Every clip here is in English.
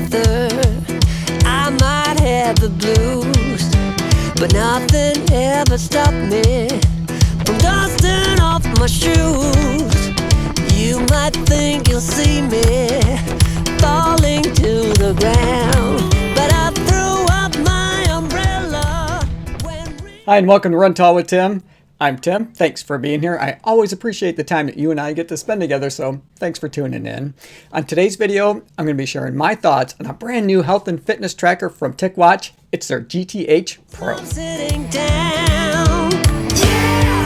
weather, I might have the blues, but nothing ever stopped me from dusting off my shoes. You might think you'll see me falling to the ground, but I threw up my umbrella when... Hi, and welcome to Run Tall with Tim. I'm Tim. Thanks for being here. I always appreciate the time that you and I get to spend together, so thanks for tuning in. On today's video, I'm going to be sharing my thoughts on a brand new health and fitness tracker from Ticwatch. It's their GTH Pro. I'm sitting down, yeah,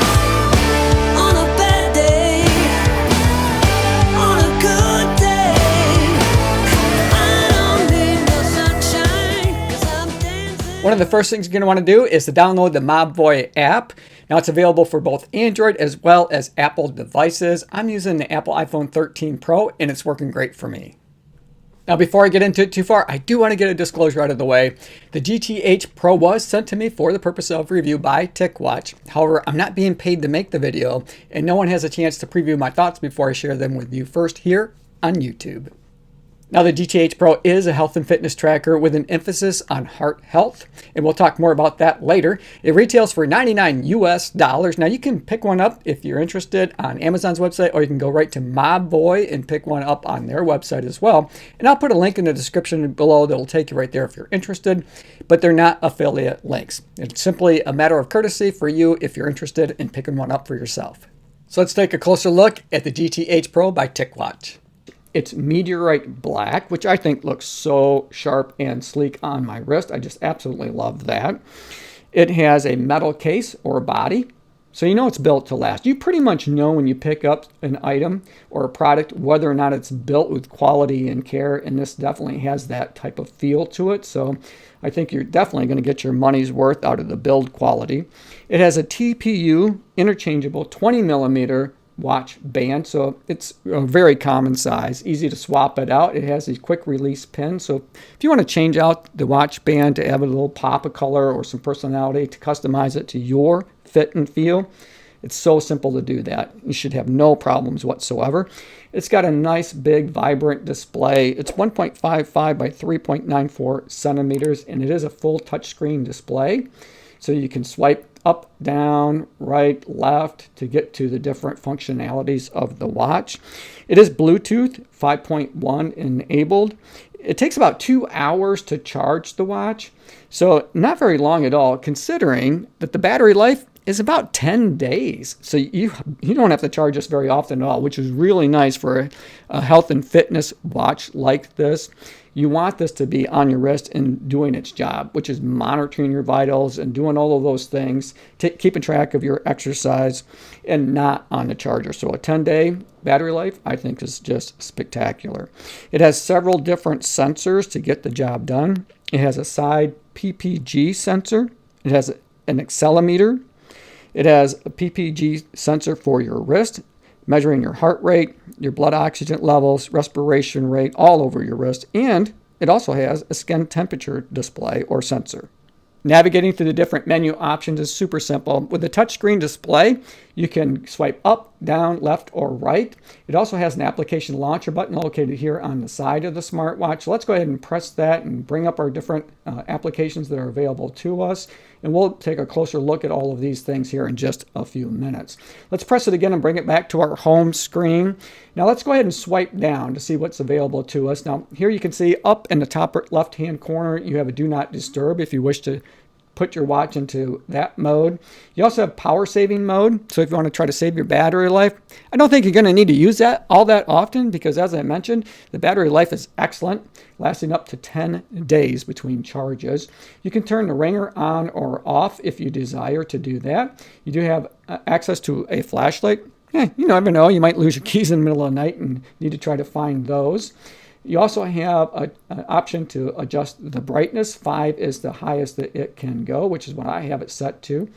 on a bad day, on a good day. I don't need no sunshine, 'cause I'm dancing. One of the first things you're going to want to do is to download the Mobvoi app. Now it's available for both Android as well as Apple devices. I'm using the Apple iPhone 13 Pro and it's working great for me. Now before I get into it too far, I do want to get a disclosure out of the way. The GTH Pro was sent to me for the purpose of review by Ticwatch. However, I'm not being paid to make the video and no one has a chance to preview my thoughts before I share them with you first here on YouTube. Now the GTH Pro is a health and fitness tracker with an emphasis on heart health, and we'll talk more about that later. It retails for $99 US. Now you can pick one up if you're interested on Amazon's website, or you can go right to Mobvoi and pick one up on their website as well. And I'll put a link in the description below that'll take you right there if you're interested, but they're not affiliate links. It's simply a matter of courtesy for you if you're interested in picking one up for yourself. So let's take a closer look at the GTH Pro by Ticwatch. It's meteorite black, which I think looks so sharp and sleek on my wrist. I just absolutely love that. It has a metal case or body, so you know it's built to last. You pretty much know when you pick up an item or a product whether or not it's built with quality and care, and this definitely has that type of feel to it. So I think you're definitely going to get your money's worth out of the build quality. It has a TPU interchangeable 20 millimeter watch band, so it's a very common size, easy to swap it out. It has these quick release pins, so if you want to change out the watch band to have a little pop of color or some personality to customize it to your fit and feel, it's so simple to do that. You should have no problems whatsoever. It's got a nice big vibrant display. It's 1.55 by 3.94 centimeters, and it is a full touchscreen display, so you can swipe up, down, right, left to get to the different functionalities of the watch. It is Bluetooth 5.1 enabled. It takes about 2 hours to charge the watch, so not very long at all, considering that the battery life is about 10 days. So you don't have to charge this very often at all, which is really nice for a health and fitness watch like this. You want this to be on your wrist and doing its job, which is monitoring your vitals and doing all of those things, keeping track of your exercise, and not on the charger. So a 10-day battery life, I think, is just spectacular. It has several different sensors to get the job done. It has a side PPG sensor. It has an accelerometer. It has a PPG sensor for your wrist, measuring your heart rate, your blood oxygen levels, respiration rate, all over your wrist. And it also has a skin temperature display or sensor. Navigating through the different menu options is super simple. With the touchscreen display, you can swipe up, down, left, or right. It also has an application launcher button located here on the side of the smartwatch. So let's go ahead and press that and bring up our different applications that are available to us. And we'll take a closer look at all of these things here in just a few minutes. Let's press it again and bring it back to our home screen. Now let's go ahead and swipe down to see what's available to us. Now here you can see up in the top left-hand corner, you have a do not disturb if you wish to put your watch into that mode. You also have power saving mode. So if you want to try to save your battery life, I don't think you're going to need to use that all that often because, as I mentioned, the battery life is excellent, lasting up to 10 days between charges. You can turn the ringer on or off if you desire to do that. You do have access to a flashlight. You never know, you might lose your keys in the middle of the night and need to try to find those. You also have an option to adjust the brightness. 5 is the highest that it can go, which is what I have it set to.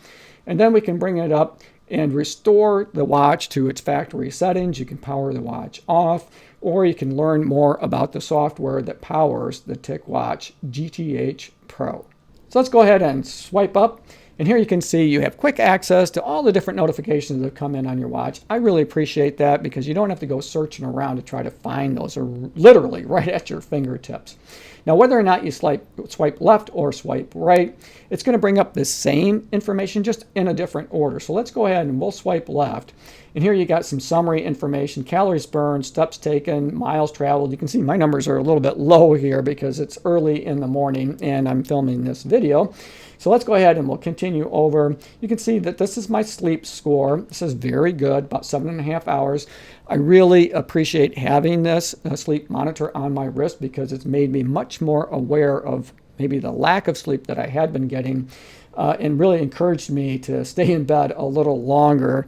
And then we can bring it up and restore the watch to its factory settings. You can power the watch off, or you can learn more about the software that powers the Ticwatch GTH Pro. So let's go ahead and swipe up And here you can see you have quick access to all the different notifications that come in on your watch. I really appreciate that because you don't have to go searching around to try to find those. They're literally right at your fingertips. Now, whether or not you swipe left or swipe right, it's going to bring up the same information just in a different order. So let's go ahead and we'll swipe left. And here you got some summary information, calories burned, steps taken, miles traveled. You can see my numbers are a little bit low here because it's early in the morning and I'm filming this video. So let's go ahead and we'll continue over. You can see that this is my sleep score. This is very good, about 7.5 hours. I really appreciate having this sleep monitor on my wrist because it's made me much more aware of maybe the lack of sleep that I had been getting and really encouraged me to stay in bed a little longer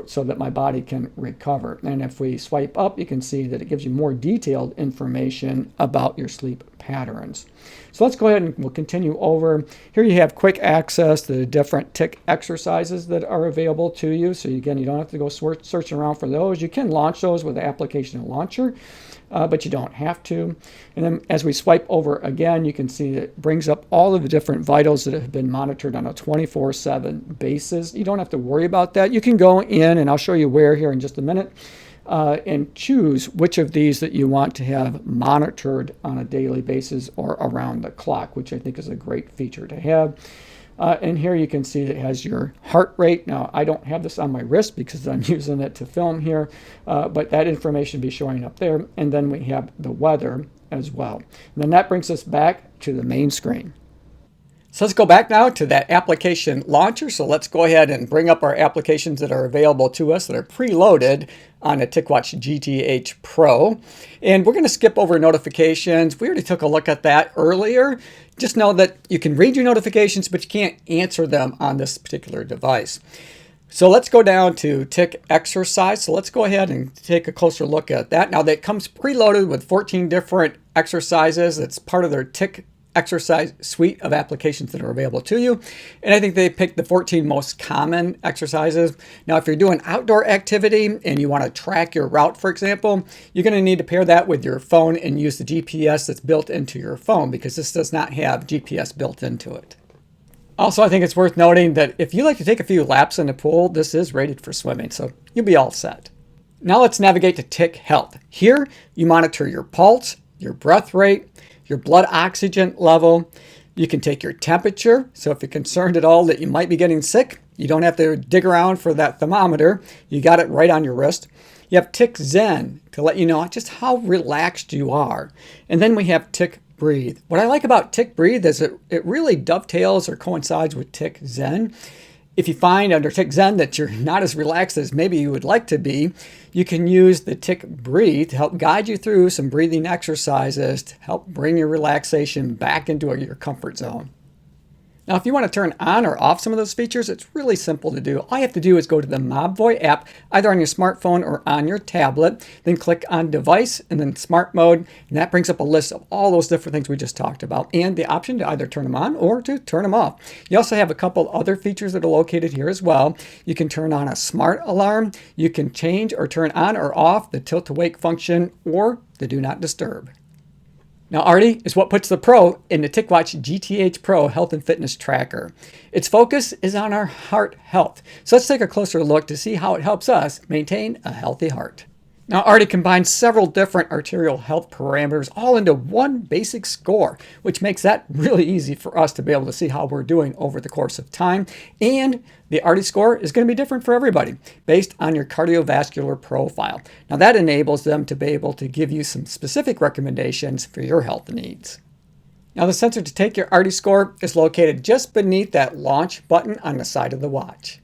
so that my body can recover. And if we swipe up, you can see that it gives you more detailed information about your sleep patterns. So let's go ahead and we'll continue over. Here you have quick access to the different tick exercises that are available to you. So again, you don't have to go searching around for those. You can launch those with the application launcher, but you don't have to. And then as we swipe over again, you can see that it brings up all of the different vitals that have been monitored on a 24/7 basis. You don't have to worry about that. You can go in, and I'll show you where here in just a minute, and choose which of these that you want to have monitored on a daily basis or around the clock, which I think is a great feature to have. And here you can see that it has your heart rate. Now, I don't have this on my wrist because I'm using it to film here, but that information will be showing up there. And then we have the weather as well. And then that brings us back to the main screen. So let's go back now to that application launcher. So let's go ahead and bring up our applications that are available to us that are preloaded on a Ticwatch GTH Pro. And we're going to skip over notifications. We already took a look at that earlier. Just know that you can read your notifications, but you can't answer them on this particular device. So let's go down to Tick Exercise. So let's go ahead and take a closer look at that. Now that comes preloaded with 14 different exercises. It's part of their Tick exercise suite of applications that are available to you. And I think they picked the 14 most common exercises. Now, if you're doing outdoor activity and you want to track your route, for example, you're going to need to pair that with your phone and use the GPS that's built into your phone because this does not have GPS built into it. Also, I think it's worth noting that if you like to take a few laps in the pool, this is rated for swimming, so you'll be all set. Now let's navigate to Tick Health. Here, you monitor your pulse, your breath rate, your blood oxygen level. You can take your temperature. So if you're concerned at all that you might be getting sick, you don't have to dig around for that thermometer. You got it right on your wrist. You have Tick Zen to let you know just how relaxed you are. And then we have Tick Breathe. What I like about Tick Breathe is it really dovetails or coincides with Tick Zen. If you find under Tick Zen that you're not as relaxed as maybe you would like to be, you can use the Tick Breathe to help guide you through some breathing exercises to help bring your relaxation back into your comfort zone. Now, if you want to turn on or off some of those features, it's really simple to do. All you have to do is go to the Mobvoi app, either on your smartphone or on your tablet, then click on Device and then Smart Mode, and that brings up a list of all those different things we just talked about and the option to either turn them on or to turn them off. You also have a couple other features that are located here as well. You can turn on a smart alarm. You can change or turn on or off the tilt to wake function or the do not disturb. Now, Artie is what puts the Pro in the Ticwatch GTH Pro Health and Fitness Tracker. Its focus is on our heart health. So let's take a closer look to see how it helps us maintain a healthy heart. Now, Artie combines several different arterial health parameters all into one basic score, which makes that really easy for us to be able to see how we're doing over the course of time. And the Artie score is going to be different for everybody based on your cardiovascular profile. Now, that enables them to be able to give you some specific recommendations for your health needs. Now, the sensor to take your Artie score is located just beneath that launch button on the side of the watch.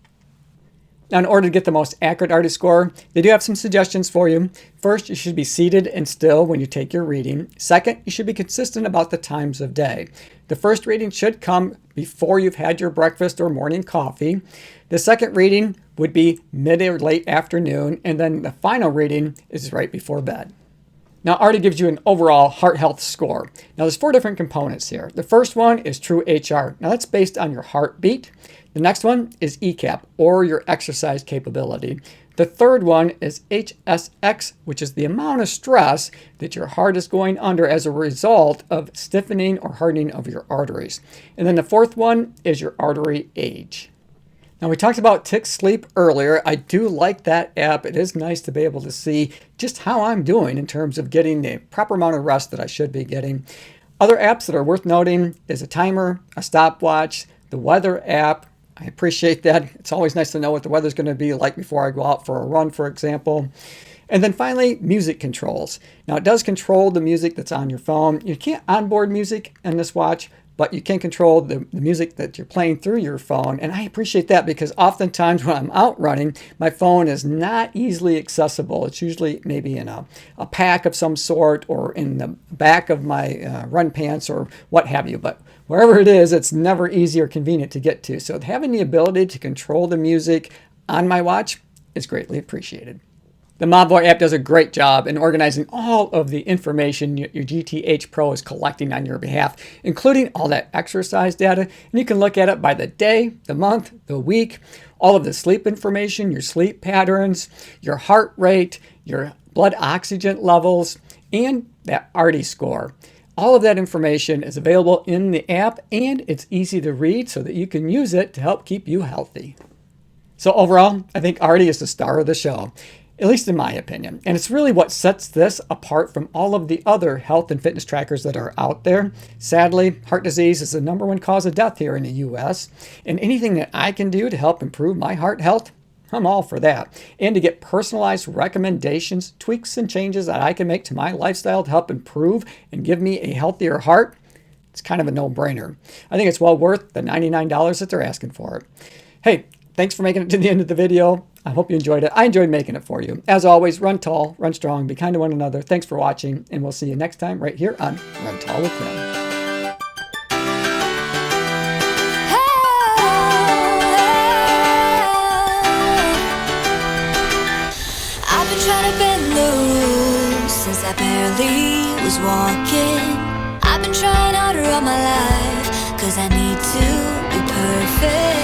Now, in order to get the most accurate Artie score, they do have some suggestions for you. First, you should be seated and still when you take your reading. Second, you should be consistent about the times of day. The first reading should come before you've had your breakfast or morning coffee. The second reading would be mid or late afternoon, and then the final reading is right before bed. Now, Artie gives you an overall heart health score. Now, there's 4 different components here. The first one is True HR. Now, that's based on your heartbeat. The next one is ECAP, or your exercise capability. The third one is HSX, which is the amount of stress that your heart is going under as a result of stiffening or hardening of your arteries. And then the fourth one is your artery age. Now, we talked about Tick Sleep earlier. I do like that app. It is nice to be able to see just how I'm doing in terms of getting the proper amount of rest that I should be getting. Other apps that are worth noting is a timer, a stopwatch, the weather app. I appreciate that. It's always nice to know what the weather's going to be like before I go out for a run, for example. And then finally, music controls. Now, it does control the music that's on your phone. You can't onboard music in this watch, but you can control the music that you're playing through your phone. And I appreciate that because oftentimes when I'm out running, my phone is not easily accessible. It's usually maybe in a pack of some sort or in the back of my run pants or what have you. But wherever it is, it's never easy or convenient to get to. So having the ability to control the music on my watch is greatly appreciated. The Mobvoi app does a great job in organizing all of the information your GTH Pro is collecting on your behalf, including all that exercise data. And you can look at it by the day, the month, the week, all of the sleep information, your sleep patterns, your heart rate, your blood oxygen levels, and that ARTI score. All of that information is available in the app, and it's easy to read so that you can use it to help keep you healthy. So overall, I think ARTI is the star of the show, at least in my opinion. And it's really what sets this apart from all of the other health and fitness trackers that are out there. Sadly, heart disease is the #1 cause of death here in the US. And anything that I can do to help improve my heart health, I'm all for that. And to get personalized recommendations, tweaks, and changes that I can make to my lifestyle to help improve and give me a healthier heart, it's kind of a no-brainer. I think it's well worth the $99 that they're asking for it. Hey, thanks for making it to the end of the video. I hope you enjoyed it. I enjoyed making it for you. As always, run tall, run strong, be kind to one another. Thanks for watching, and we'll see you next time right here on Run Tall with Tim. I've been trying to bend the rules since I barely was walking. I've been trying harder all my life, 'cause I need to be perfect.